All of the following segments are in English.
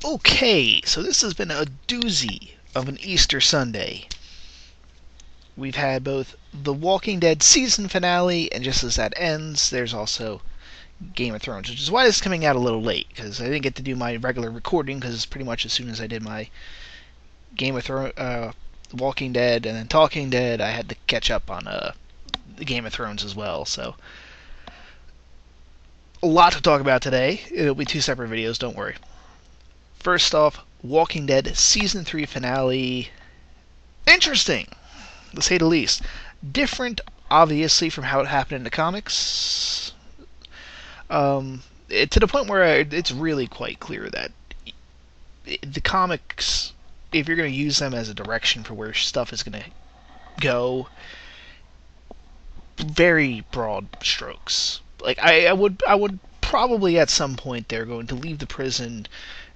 Okay, so this has been a doozy of an Easter Sunday. We've had both The Walking Dead season finale, and just as that ends, there's also Game of Thrones, which is why this is coming out a little late, because I didn't get to do my regular recording, because pretty much as soon as I did my Game of Thrones, Walking Dead, and then Talking Dead, I had to catch up on the Game of Thrones as well, so a lot to talk about today. It'll be two separate videos, don't worry. First off, Walking Dead Season 3 finale. Interesting, to say the least. Different, obviously, from how it happened in the comics. To the point where it's really quite clear that the comics, if you're going to use them as a direction for where stuff is going to go, very broad strokes. Like, I would probably at some point they're going to leave the prison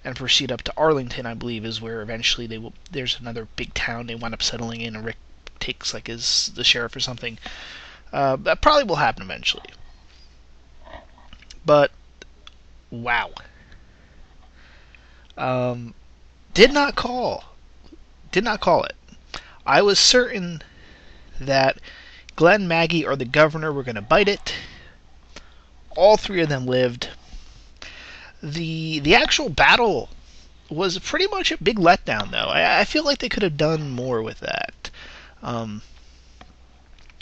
and proceed up to Arlington, I believe, is where eventually there's another big town they wind up settling in, and Rick takes like the sheriff or something. That probably will happen eventually. But wow, did not call it. I was certain that Glenn, Maggie, or the governor were going to bite it. All three of them lived. The actual battle was pretty much a big letdown, though. I feel like they could have done more with that.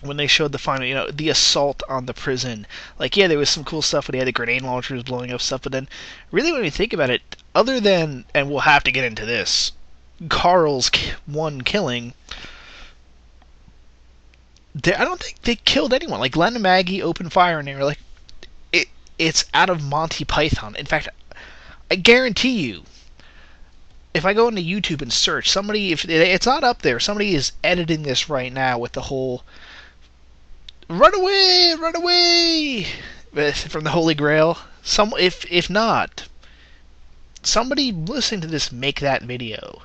When they showed the final, the assault on the prison. Like, yeah, there was some cool stuff when they had the grenade launchers blowing up stuff, but then, really, when you think about it, other than, and we'll have to get into this, Carl's one killing, I don't think they killed anyone. Like, Glenn and Maggie opened fire, and they were like, it's out of Monty Python. In fact, I guarantee you, if I go into YouTube and search, somebody, if it's not up there, somebody is editing this right now with the whole "Run away, run away" from the Holy Grail. If not, somebody listening to this make that video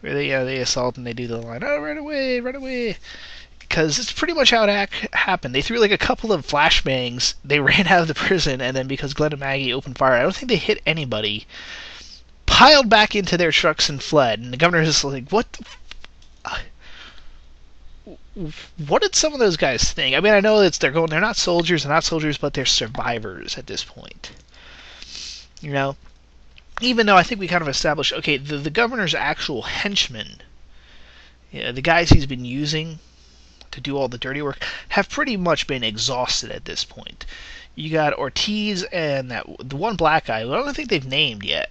where they assault and they do the line, "Oh, run away, run away." Because it's pretty much how it happened. They threw like a couple of flashbangs, they ran out of the prison, and then because Glenn and Maggie opened fire, I don't think they hit anybody, piled back into their trucks and fled. And the governor is like, what did some of those guys think? I mean, I know they're not soldiers, but they're survivors at this point. Even though I think we kind of established, okay, the governor's actual henchmen, the guys he's been using to do all the dirty work, have pretty much been exhausted at this point. You got Ortiz and the one black guy who I don't think they've named yet.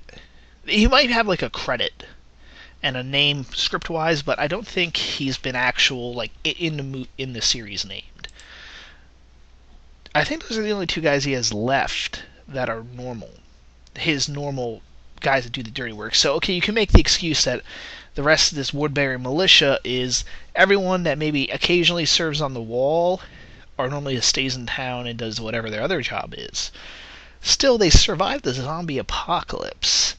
He might have like a credit and a name script-wise, but I don't think he's been actual like in the series named. I think those are the only two guys he has left that are normal. His normal guys that do the dirty work. So okay, you can make the excuse that the rest of this Woodbury militia is everyone that maybe occasionally serves on the wall or normally stays in town and does whatever their other job is. Still, they survived the zombie apocalypse.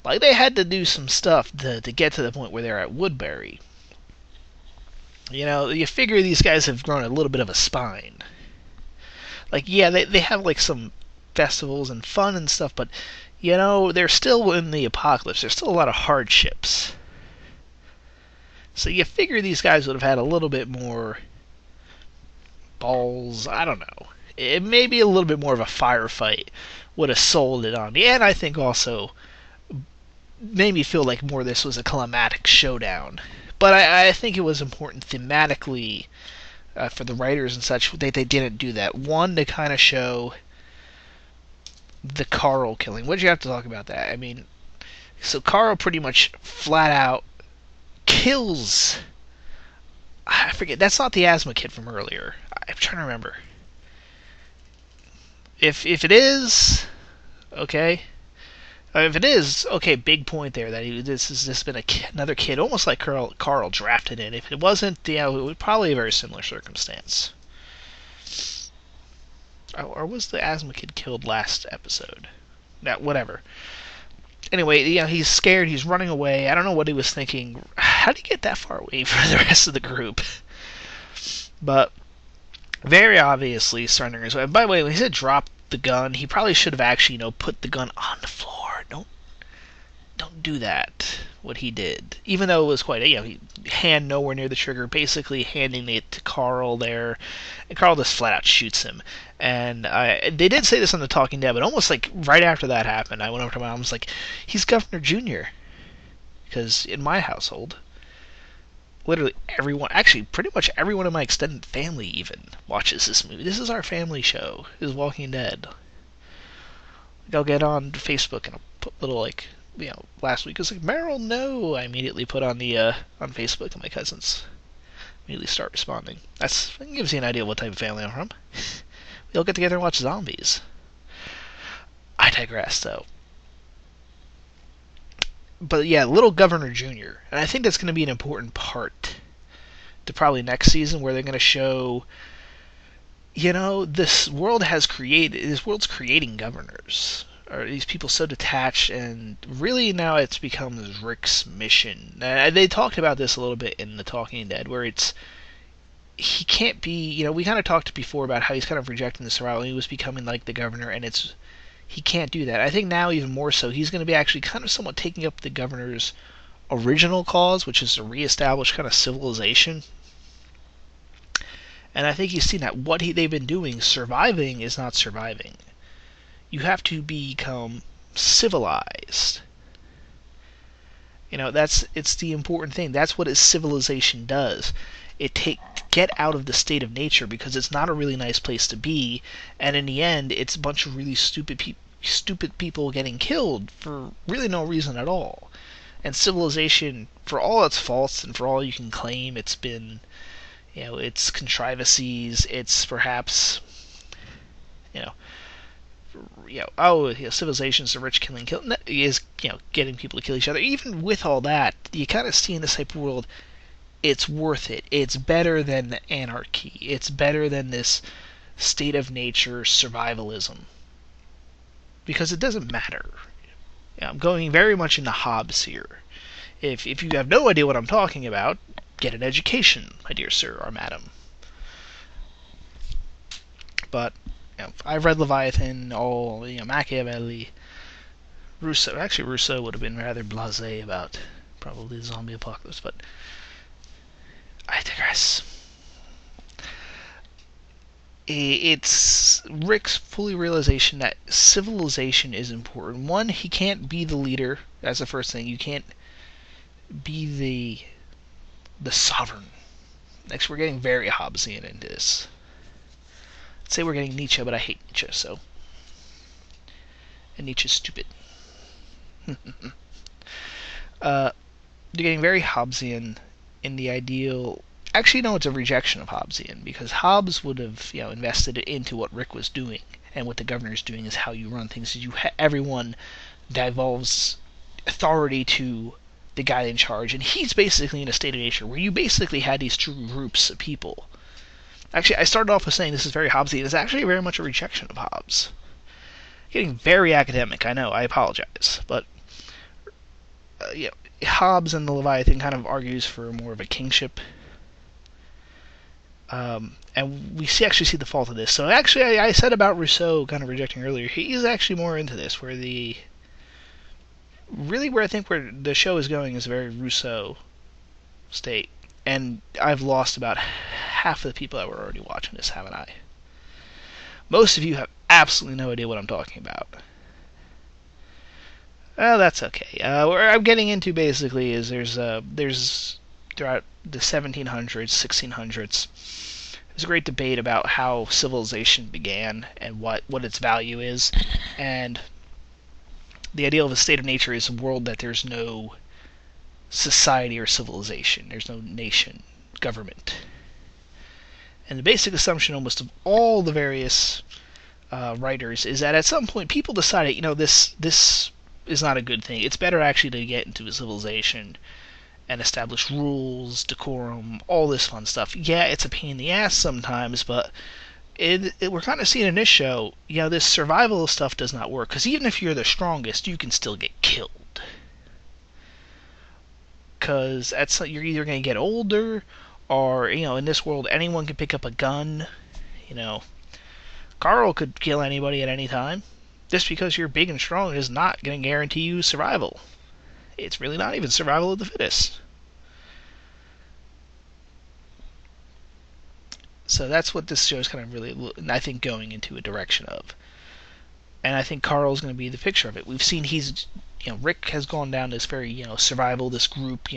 Like, they had to do some stuff to get to the point where they're at Woodbury. You figure these guys have grown a little bit of a spine. Like, yeah, they have like some festivals and fun and stuff, but they're still in the apocalypse. There's still a lot of hardships. So you figure these guys would have had a little bit more balls. I don't know. It may be a little bit more of a firefight would have sold it on me. And I think also made me feel like more this was a climatic showdown. But I think it was important thematically for the writers and such that they didn't do that. One, to kind of show the Carl killing. What did you have to talk about that? I mean, so Carl pretty much flat out kills, I forget, that's not the asthma kid from earlier. I'm trying to remember. If it is, okay. If it is, okay, big point there that this has just been another kid, almost like Carl drafted in. If it wasn't, it would probably be a very similar circumstance. Or was the asthma kid killed last episode? Whatever. Anyway, he's scared. He's running away. I don't know what he was thinking. How did he get that far away from the rest of the group? But very obviously surrendering his way. By the way, when he said drop the gun, he probably should have actually, put the gun on the floor. don't do that. What he did, even though it was quite, hand nowhere near the trigger, basically handing it to Carl there, and Carl just flat out shoots him. And they did say this on the Talking Dead, but almost like right after that happened, I went over to my mom and was like, "He's Governor Junior," because in my household, literally everyone, actually pretty much everyone in my extended family even watches this movie. This is our family show, is Walking Dead. I'll get on Facebook and I'll put little last week it was like, Meryl, no. I immediately put on the on Facebook, and my cousins immediately start responding. That gives you an idea of what type of family I'm from. We all get together and watch zombies. I digress, though. But yeah, Little Governor Jr. And I think that's going to be an important part to probably next season, where they're going to show, this world's creating governors. Are these people so detached, and really now it's become Rick's mission. They talked about this a little bit in The Talking Dead, where he can't be, we kind of talked before about how he's kind of rejecting the survival, he was becoming like the governor, and he can't do that. I think now even more so, he's going to be actually kind of somewhat taking up the governor's original cause, which is to reestablish kind of civilization. And I think he's seen that what they've been doing, surviving is not surviving. You have to become civilized. It's the important thing. That's what a civilization does. Get out of the state of nature, because it's not a really nice place to be, and in the end, it's a bunch of really stupid people getting killed for really no reason at all. And civilization, for all its faults and for all you can claim, it's been, it's contrivances, it's perhaps, civilization's the rich killing, is, getting people to kill each other. Even with all that, you kind of see in this type of world, it's worth it. It's better than anarchy. It's better than this state of nature survivalism. Because it doesn't matter. I'm going very much into Hobbes here. If you have no idea what I'm talking about, get an education, my dear sir or madam. But I've read Leviathan, Machiavelli, Rousseau. Actually, Rousseau would have been rather blasé about probably the zombie apocalypse, but I digress. It's Rick's fully realization that civilization is important. One, he can't be the leader. That's the first thing. You can't be the sovereign. Next, we're getting very Hobbesian into this. I'd say we're getting Nietzsche, but I hate Nietzsche, so. And Nietzsche's stupid. They're getting very Hobbesian in the ideal. Actually, no, it's a rejection of Hobbesian, because Hobbes would have, invested it into what Rick was doing, and what the governor's doing is how you run things. Is everyone devolves authority to the guy in charge, and he's basically in a state of nature where you basically had these two groups of people. Actually, I started off with saying this is very Hobbesian. It's actually very much a rejection of Hobbes. Getting very academic, I know. I apologize, but Hobbes and the Leviathan kind of argues for more of a kingship. And we actually see the fault of this. So actually, I said about Rousseau kind of rejecting earlier. He's actually more into this, where where I think where the show is going is a very Rousseau state. And I've lost about half of the people that were already watching this, haven't I? Most of you have absolutely no idea what I'm talking about. Well, that's okay. What I'm getting into basically is there's throughout the 1700s, 1600s, there's a great debate about how civilization began and what its value is. And the ideal of a state of nature is a world that there's no society or civilization. There's no nation, government. And the basic assumption almost of all the various writers is that at some point people decided, this is not a good thing. It's better actually to get into a civilization and establish rules, decorum, all this fun stuff. Yeah, it's a pain in the ass sometimes, but we're kind of seeing in this show, this survival stuff does not work. Because even if you're the strongest, you can still get killed. Because you're either going to get older, or, in this world, anyone can pick up a gun. Carl could kill anybody at any time. Just because you're big and strong is not going to guarantee you survival. It's really not even survival of the fittest. So that's what this show is kind of really, I think, going into a direction of. And I think Carl's going to be the picture of it. We've seen Rick has gone down this very, survival, this group,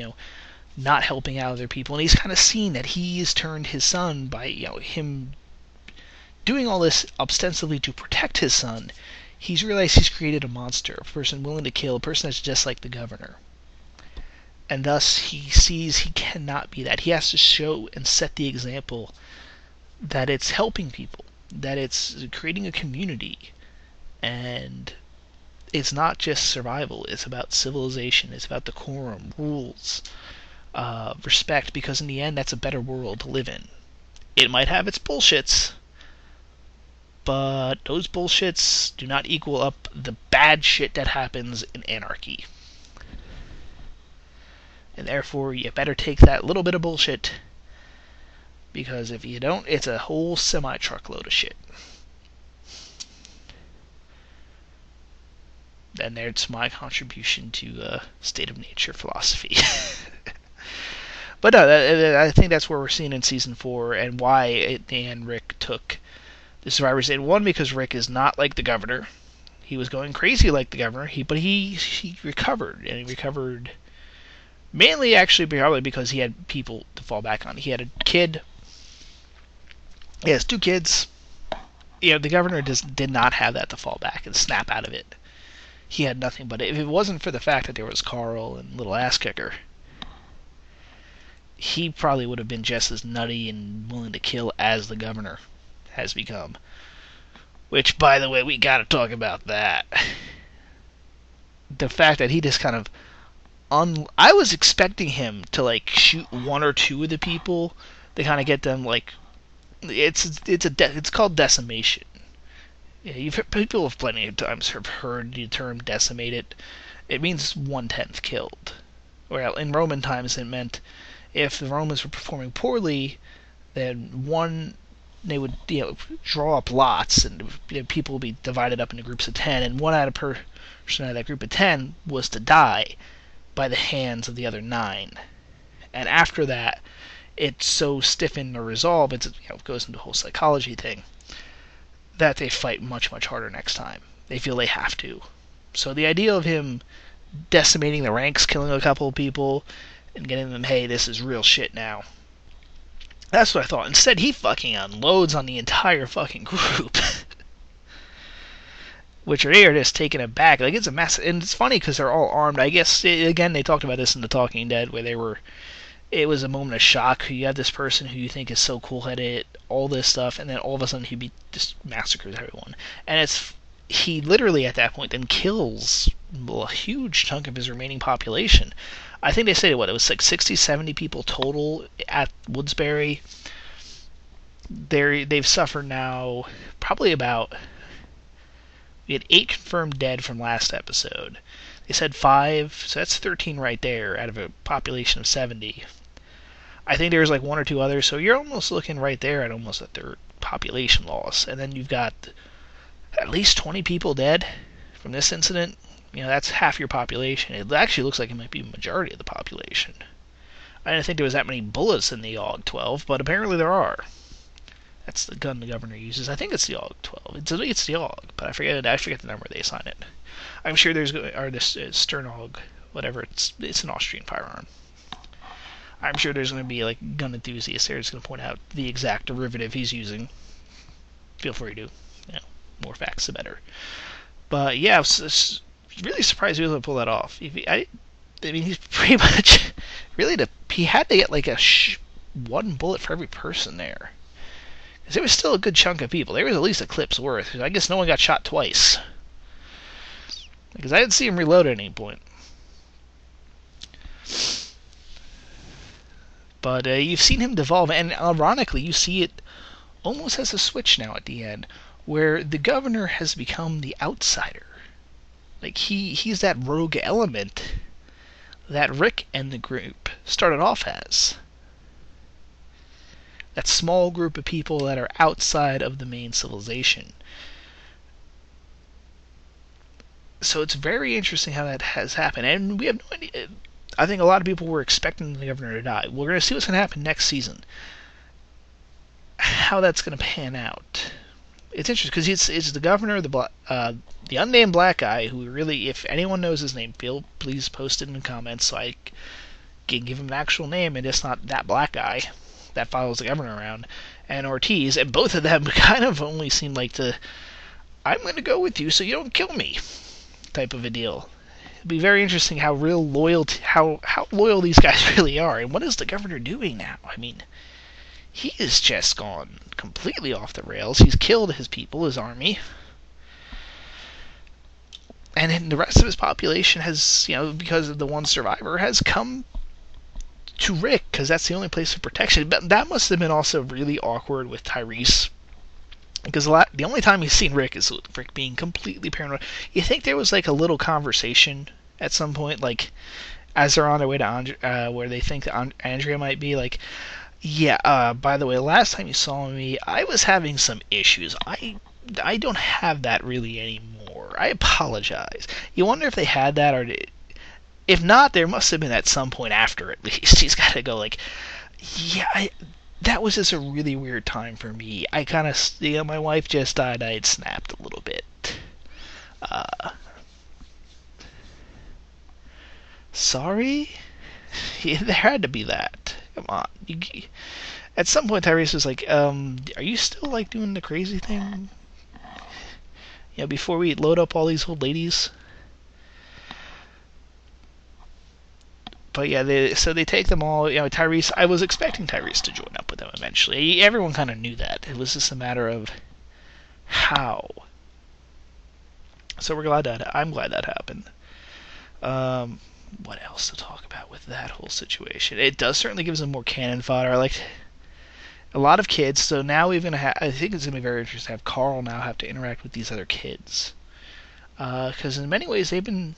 not helping out other people, and he's kind of seen that he's turned his son by, him doing all this ostensibly to protect his son. He's realized he's created a monster, a person willing to kill, a person that's just like the governor. And thus he sees he cannot be that. He has to show and set the example that it's helping people, that it's creating a community, and it's not just survival. It's about civilization. It's about decorum, rules, respect, because in the end, that's a better world to live in. It might have its bullshits, but those bullshits do not equal up the bad shit that happens in anarchy. And therefore, you better take that little bit of bullshit, because if you don't, it's a whole semi-truckload of shit. And there's my contribution to state of nature philosophy. But no, I think that's where we're seeing in season 4, and why and Rick took the survivors in. One, because Rick is not like the governor. He was going crazy like the governor, but he recovered, and he recovered mainly actually probably because he had people to fall back on. He had a kid. He has 2 kids. The governor did not have that to fall back and snap out of it. He had nothing but it. If it wasn't for the fact that there was Carl and Little Ass Kicker, he probably would have been just as nutty and willing to kill as the governor has become. Which, by the way, we gotta talk about that. The fact that he just kind of I was expecting him to shoot 1 or 2 of the people to kind of get them it's called decimation. Yeah, people have plenty of times heard the term decimated. It means 1/10 killed. Well, in Roman times it meant if the Romans were performing poorly, then they would draw up lots, and people would be divided up into groups of 10, and one person out of that group of 10 was to die by the hands of the other 9. And after that, it's so stiffened or resolved, it goes into a whole psychology thing, that they fight much, much harder next time. They feel they have to. So the idea of him decimating the ranks, killing a couple of people, and getting them, hey, this is real shit now. That's what I thought. Instead, he fucking unloads on the entire fucking group. Which are just taking it back. It's a mess. And it's funny because they're all armed. I guess, again, they talked about this in The Talking Dead, where it was a moment of shock. You have this person who you think is so cool-headed, all this stuff, and then all of a sudden he just massacres everyone. And he literally at that point then kills a huge chunk of his remaining population. I think they said it was 60, 70 people total at Woodsbury. They've suffered now probably about, we had 8 confirmed dead from last episode. They said 5, so that's 13 right there out of a population of 70. I think there's 1 or 2 others, so you're almost looking right there at almost a third population loss. And then you've got at least 20 people dead from this incident. That's half your population. It actually looks like it might be a majority of the population. I didn't think there was that many bullets in the AUG-12, but apparently there are. That's the gun the governor uses. I think it's the AUG-12. It's the AUG, but I forget the number they assign it. I'm sure this Stern AUG, whatever. It's an Austrian firearm. I'm sure there's going to be gun enthusiasts there that's going to point out the exact derivative he's using. Feel free to. More facts the better. But yeah, I was really surprised he was able to pull that off. I mean, he's pretty much he had to get 1 bullet for every person there. Because there was still a good chunk of people. There was at least a clip's worth. I guess no one got shot twice. Because I didn't see him reload at any point. But you've seen him devolve, and ironically, you see it almost as a switch now at the end, where the governor has become the outsider. He's that rogue element that Rick and the group started off as. That small group of people that are outside of the main civilization. So it's very interesting how that has happened, and we have no idea. I think a lot of people were expecting the governor to die. We're going to see what's going to happen next season. How that's going to pan out. It's interesting because it's the governor, the unnamed black guy who really, if anyone knows his name, please post it in the comments so I can give him an actual name and it's not that black guy that follows the governor around, and Ortiz, and both of them kind of only seem like I'm going to go with you so you don't kill me type of a deal. It'd be very interesting how how loyal these guys really are, and what is the governor doing now? I mean, he has just gone completely off the rails. He's killed his people, his army, and then the rest of his population has, because of the one survivor, has come to Rick because that's the only place of protection. But that must have been also really awkward with Tyrese, because the only time he's seen Rick is Rick being completely paranoid. You think there was like a little conversation at some point, like as they're on their way to where they think that Andrea might be, like, yeah, by the way, last time you saw me, I was having some issues. I don't have that really anymore. I apologize. You wonder if they had that, or if not, there must have been at some point after, at least. He's got to go like, yeah, that was just a really weird time for me. I kind of, my wife just died. I had snapped a little bit. Sorry? Yeah, there had to be that. Come on. At some point, Tyrese was like, are you still, like, doing the crazy thing? Before we load up all these old ladies? But yeah, so they take them all. Tyrese. I was expecting Tyrese to join up with them eventually. Everyone kind of knew that. It was just a matter of how. So I'm glad that happened. What else to talk about with that whole situation? It does certainly give them more cannon fodder. I like a lot of kids. So now we're gonna have. I think it's gonna be very interesting to have Carl now have to interact with these other kids, because in many ways they've been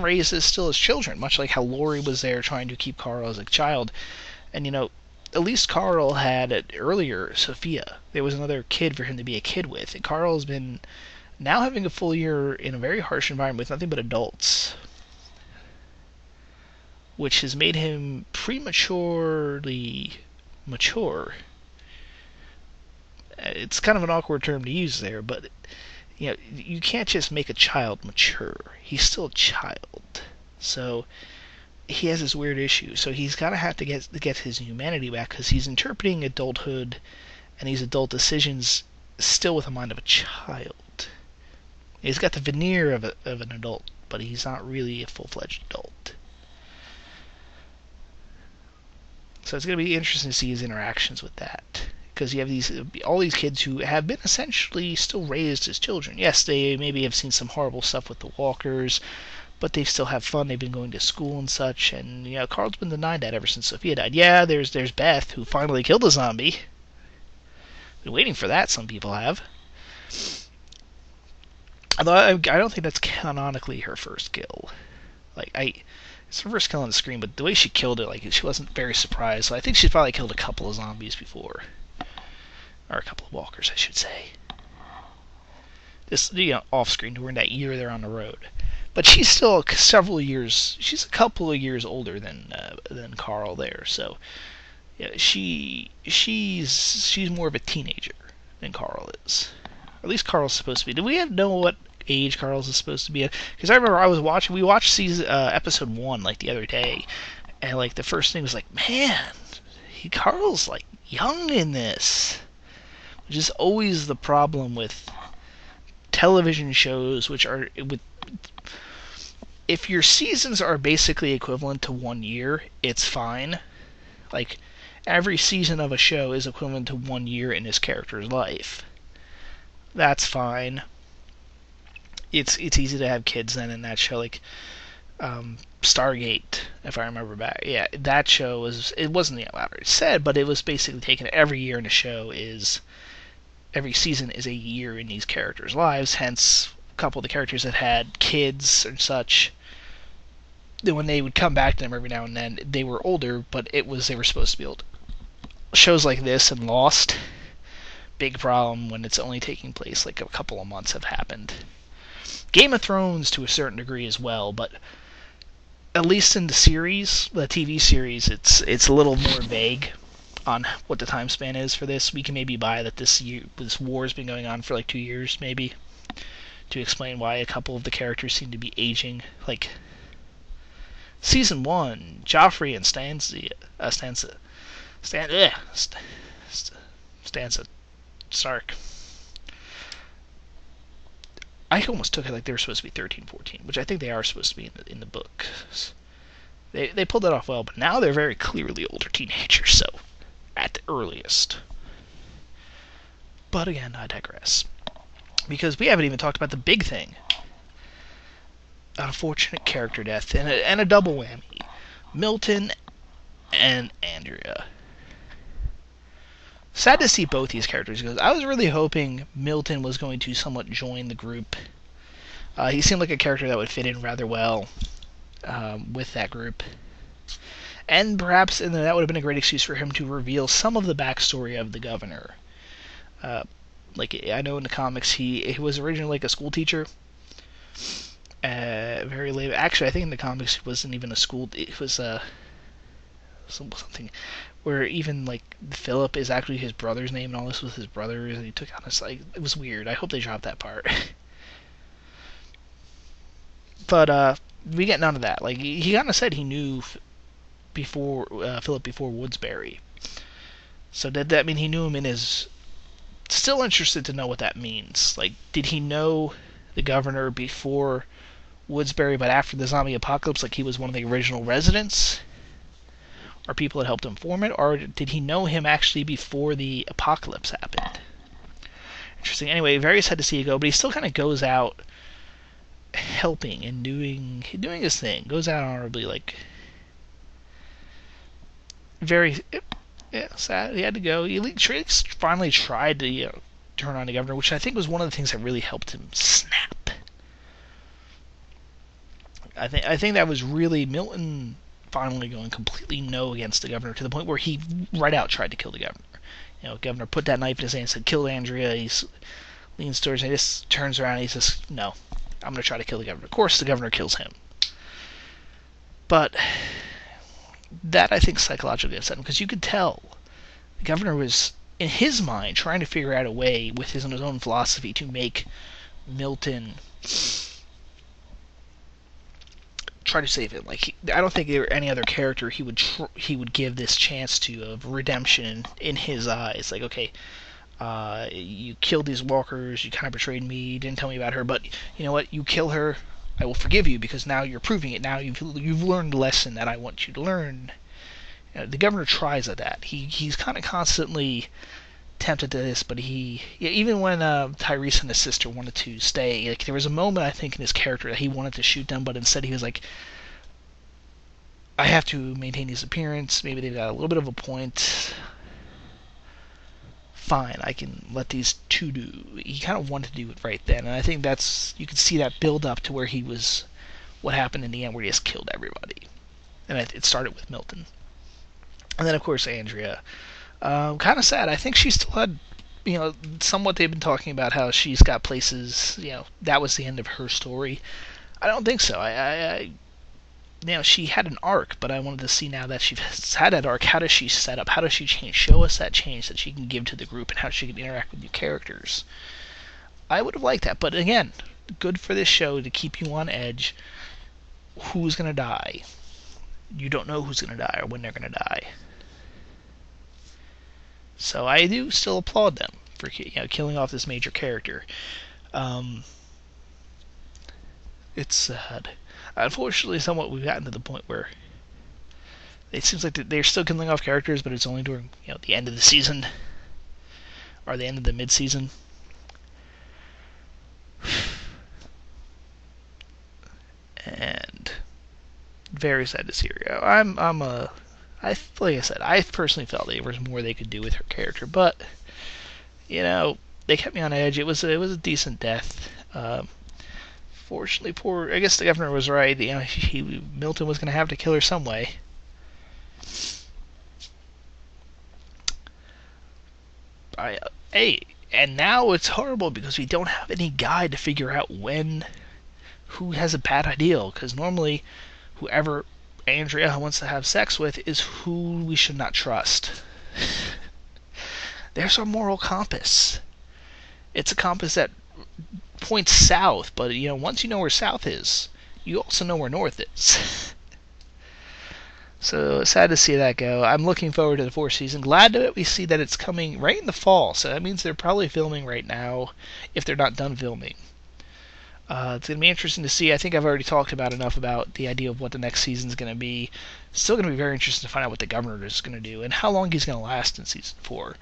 raised still as children, much like how Lori was there trying to keep Carl as a child. And at least Carl had earlier Sophia. There was another kid for him to be a kid with. And Carl's been now having a full year in a very harsh environment with nothing but adults, which has made him prematurely mature. It's kind of an awkward term to use there, but you can't just make a child mature. He's still a child. So he has this weird issue. So he's got to have to get his humanity back, because he's interpreting adulthood and these adult decisions still with the mind of a child. He's got the veneer of an adult, but he's not really a full-fledged adult. So it's going to be interesting to see his interactions with that. Because you have all these kids who have been essentially still raised as children. Yes, they maybe have seen some horrible stuff with the walkers, but they still have fun. They've been going to school and such, and Carl's been denied that ever since Sophia died. Yeah, there's Beth, who finally killed a zombie. Been waiting for that, some people have. Although I don't think that's canonically her first kill. It's her first kill on the screen, but the way she killed it, she wasn't very surprised. So I think she's probably killed a couple of zombies before. Or a couple of walkers, I should say. This, off-screen during that year they're on the road. But she's still she's a couple of years older than Carl there, so yeah, she's more of a teenager than Carl is. Or at least Carl's supposed to be. Do we know what age Carl's is supposed to be at? Because I remember we watched episode 1 the other day, and the first thing was man, Carl's young in this. Which is always the problem with television shows, if your seasons are basically equivalent to 1 year, it's fine. Every season of a show is equivalent to 1 year in this character's life. That's fine. It's easy to have kids then in that show, Stargate, if I remember back. Yeah, that show it wasn't the elaborate said, but it was basically taken every year in a show every season is a year in these characters' lives, hence a couple of the characters that had kids and such, when they would come back to them every now and then, they were older, but they were supposed to be old. Shows like this and Lost, big problem when it's only taking place a couple of months have happened. Game of Thrones to a certain degree as well, but at least in the series, the TV series, it's a little more vague on what the time span is for this. We can maybe buy that this war has been going on for like 2 years, maybe, to explain why a couple of the characters seem to be aging. Like season 1, Joffrey and Stanza Stark. I almost took it like they were supposed to be 13, 14, which I think they are supposed to be in the books. They pulled that off well, but now they're very clearly older teenagers, so at the earliest. But again, I digress. Because we haven't even talked about the big thing. An unfortunate character death and a double whammy. Milton and Andrea. Sad to see both these characters, because I was really hoping Milton was going to somewhat join the group. He seemed like a character that would fit in rather well with that group. And perhaps that would have been a great excuse for him to reveal some of the backstory of the governor. Like, I know in the comics he was originally like a school teacher. Very late. Actually, I think in the comics it wasn't even a school. It was something where even like Philip is actually his brother's name, and all this was his brother's, and he took on his, like, it was weird. I hope they dropped that part. But we get none of that. Like, he kind of said he knew Philip before Woodsbury. So did that mean he knew him in his? Still interested to know what that means. Like, did he know the governor before Woodsbury, but after the zombie apocalypse, like he was one of the original residents? Or people that helped him form it? Or did he know him actually before the apocalypse happened? Interesting. Anyway, very sad to see you go, but he still kind of goes out helping and doing his thing. Goes out honorably, like, very sad. He had to go. He finally tried to turn on the governor, which I think was one of the things that really helped him snap. I think that was really Milton finally going completely no against the governor, to the point where he right out tried to kill the governor. Governor put that knife in his hand and said, "Kill Andrea." He leans towards him, he just turns around and he says, "No, I'm going to try to kill the governor." Of course, the governor kills him. But that, I think, psychologically upset him, because you could tell the governor was, in his mind, trying to figure out a way with his own philosophy to make Milton try to save him. Like, I don't think there were any other character he would give this chance to of redemption in his eyes. Like, okay, you killed these walkers, you kind of betrayed me, you didn't tell me about her, but you know what? You kill her, I will forgive you, because now you're proving it. Now you've learned the lesson that I want you to learn. The governor tries at that. He's kind of constantly tempted to this, but even when Tyrese and his sister wanted to stay, like, there was a moment, I think, in his character that he wanted to shoot them, but instead he was like, I have to maintain his appearance. Maybe they've got a little bit of a point. Fine, I can let these two do. He kind of wanted to do it right then, and I think you can see that build up to where he was, what happened in the end, where he just killed everybody. And it started with Milton. And then, of course, Andrea. Kind of sad. I think she still had, somewhat they've been talking about how she's got places, that was the end of her story. I don't think so. She had an arc, but I wanted to see now that she's had that arc, how does she set up, how does she change, show us that change that she can give to the group, and how she can interact with new characters. I would have liked that, but again, good for this show to keep you on edge. Who's going to die? You don't know who's going to die or when they're going to die. So I do still applaud them for killing off this major character. It's sad. Unfortunately, somewhat we've gotten to the point where it seems like they're still killing off characters, but it's only during the end of the season or the end of the mid-season. And very sad to see her go. Like I said, I personally felt there was more they could do with her character, but they kept me on edge. It was a decent death. Fortunately, I guess the governor was right. Milton was going to have to kill her some way. And now it's horrible because we don't have any guide to figure out when who has a bad ideal, because normally whoever Andrea wants to have sex with is who we should not trust. There's our moral compass. It's a compass that points south, but once you know where south is, you also know where north is. So sad to see that go. I'm looking forward to the fourth season. Glad that we see that it's coming right in the fall, so that means they're probably filming right now, if they're not done filming. It's going to be interesting to see. I think I've already talked about enough about the idea of what the next season is going to be. It's still going to be very interesting to find out what the governor is going to do and how long he's going to last in season 4.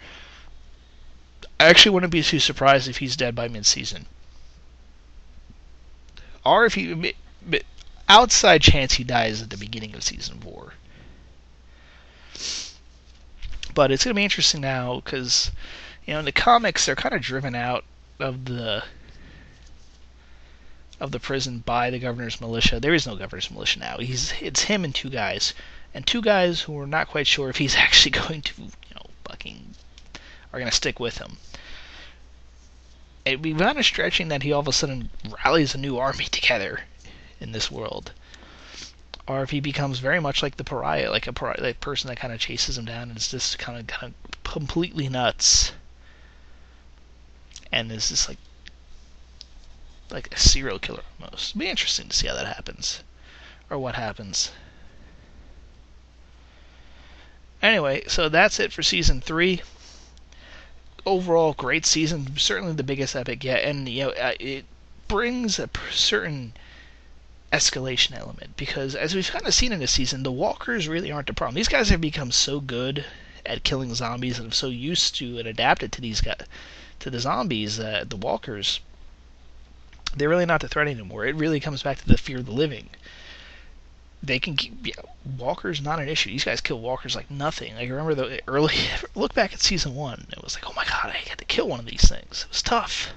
I actually wouldn't be too surprised if he's dead by mid-season. Or if he... outside chance he dies at the beginning of season 4. But it's going to be interesting now because, in the comics, they're kind of driven out of the prison by the governor's militia. There is no governor's militia now. It's him and two guys who are not quite sure if he's actually going to, are going to stick with him. It'd be kind of stretching that he all of a sudden rallies a new army together in this world, or if he becomes very much like the pariah, like person that kind of chases him down and is just kind of completely nuts, and is just like a serial killer almost. It'd be interesting to see how that happens, or what happens. Anyway, so that's it for season 3. Overall, great season, certainly the biggest epic yet, and it brings a certain escalation element, because as we've kind of seen in this season, the walkers really aren't the problem. These guys have become so good at killing zombies and so used to and adapted to the zombies, the walkers, they're really not the threat anymore. It really comes back to the fear of the living. They can keep walkers, not an issue. These guys kill walkers like nothing. Like, remember the early look back at season 1, it was like, oh my god, I had to kill one of these things. It was tough.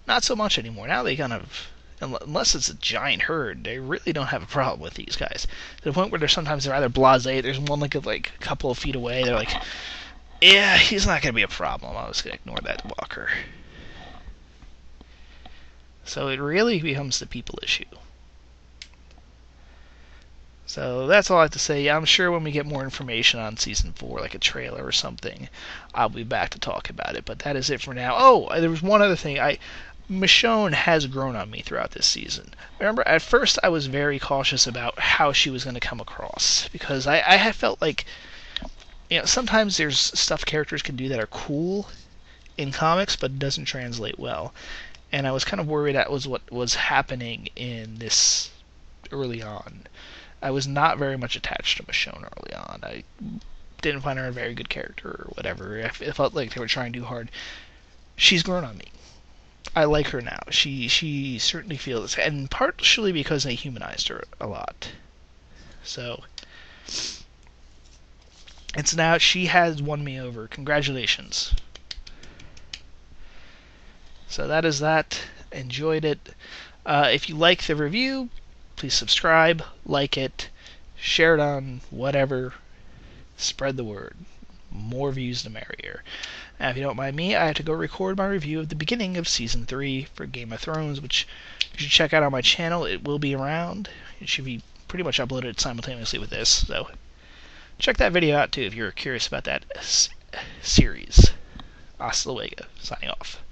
Not so much anymore. Now they kind of, unless it's a giant herd, they really don't have a problem with these guys. To the point where they're rather blasé. There's one like a couple of feet away. They're like, yeah, he's not going to be a problem. I was going to ignore that walker. So it really becomes the people issue. So that's all I have to say. I'm sure when we get more information on season 4, like a trailer or something, I'll be back to talk about it. But that is it for now. Oh, there was one other thing. Michonne has grown on me throughout this season. Remember, at first I was very cautious about how she was going to come across, because I had felt like, sometimes there's stuff characters can do that are cool in comics, but it doesn't translate well. And I was kind of worried that was what was happening in this early on. I was not very much attached to Michonne early on. I didn't find her a very good character or whatever. It felt like they were trying too hard. She's grown on me. I like her now. She certainly feels, and partially because they humanized her a lot. So it's now, she has won me over. Congratulations. So that is that. Enjoyed it. If you like the review, please subscribe, like it, share it on whatever, spread the word. More views the merrier. Now, if you don't mind me, I have to go record my review of the beginning of Season 3 for Game of Thrones, which you should check out on my channel. It will be around. It should be pretty much uploaded simultaneously with this, so check that video out too if you're curious about that series. Hasta luego. Signing off.